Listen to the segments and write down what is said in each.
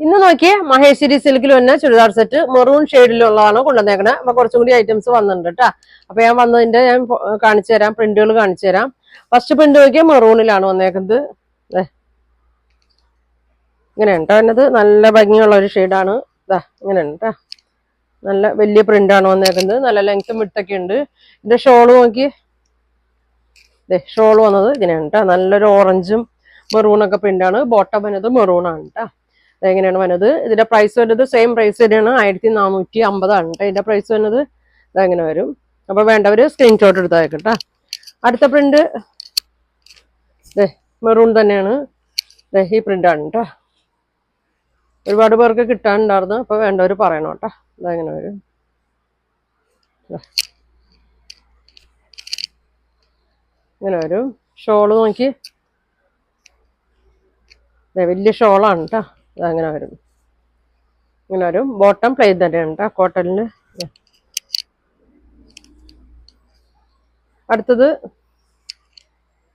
ഇന്ന് നോക്കിയേ മഹേശ്വരി സിൽക്കിൽ തന്നെ ചുരിദാർ സെറ്റ് മെറൂൺ ഷെയ്ഡിലുള്ളതാണ് കൊണ്ടുവന്നേക്കണേ. അപ്പൊ കുറച്ചും കൂടി ഐറ്റംസ് വന്നിട്ടുണ്ട് കേട്ടാ. അപ്പൊ ഞാൻ വന്നതിന്റെ ഞാൻ കാണിച്ചു തരാം, പ്രിന്റുകൾ കാണിച്ചു തരാം. ഫസ്റ്റ് പ്രിന്റ് നോക്കിയാൽ മെറൂണിലാണ് വന്നേക്കുന്നത്. ഇങ്ങനെയാണ് കേട്ടോ വന്നത്. നല്ല ഭംഗിയുള്ള ഒരു ഷെയ്ഡാണ്. ഇതാ ഇങ്ങനെയാണ് കേട്ടോ. നല്ല വലിയ പ്രിന്റാണ് വന്നേക്കുന്നത്. നല്ല ലെങ്ത്തും വിട്ടൊക്കെ ഉണ്ട്. ഇതിന്റെ ഷോള് നോക്കി, ഷോൾ വന്നത് ഇങ്ങനെയാണ് കേട്ടോ. നല്ലൊരു ഓറഞ്ചും മെറൂണൊക്കെ പ്രിന്റാണ്. ബോട്ടം വന്നത് മെറൂണാണ് കേട്ടോ. അതെങ്ങനെയാണ് വന്നത്? ഇതിന്റെ പ്രൈസ് വരുന്നത് സെയിം പ്രൈസ് തന്നെയാണ്, 1450 കേട്ടോ ഇതിന്റെ പ്രൈസ് വരുന്നത്. ഇതെങ്ങനെ വരും? അപ്പൊ വേണ്ടവര് സ്ക്രീൻഷോട്ട് എടുത്താൽ. അടുത്ത പ്രിന്റ് മെറൂൺ തന്നെയാണ്. ഈ പ്രിന്റാണ് കേട്ടോ. ഒരുപാട് പേർക്ക് കിട്ടാനുണ്ടായിരുന്നു. അപ്പൊ വേണ്ടവർ പറയണം കേട്ടോ. ഇതെങ്ങനെ വരും? ഇങ്ങനെ വരും. ഷോള് നോക്കി, വലിയ ഷോളാണ് കേട്ടോ. അതങ്ങനെ വരും. ഇങ്ങനെ വരും. ബോട്ടം പ്ലെയിൻ തന്നെയാണ് കേട്ടോ, കോട്ടണില്.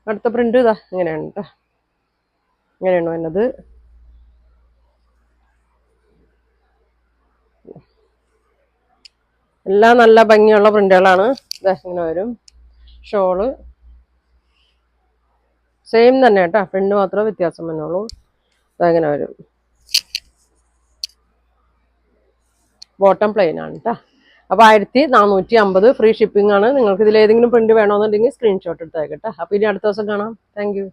അടുത്ത പ്രിന്റ് ഇതാ ഇങ്ങനെയാണ് കേട്ടോ. ഇങ്ങനെയാണ് വന്നത്. എല്ലാം നല്ല ഭംഗിയുള്ള പ്രിന്റുകളാണ്. ഇതാ ഇങ്ങനെ വരും. ഷോള് സെയിം തന്നെ കേട്ടോ, പ്രിന്റ് മാത്രമേ വ്യത്യാസം വന്നുള്ളൂ. അതങ്ങനെ വരും. ബോട്ടം പ്ലെയിൻ ആണ് കേട്ടോ. അപ്പൊ 1450 ഫ്രീ ഷിപ്പിംഗ് ആണ്. നിങ്ങൾക്ക് ഇതിൽ ഏതെങ്കിലും പ്രിന്റ് വേണമെന്നുണ്ടെങ്കിൽ സ്ക്രീൻഷോട്ട് എടുത്തേക്കട്ടെ. അപ്പൊ ഇനി അടുത്ത ദിവസം കാണാം. Thank you.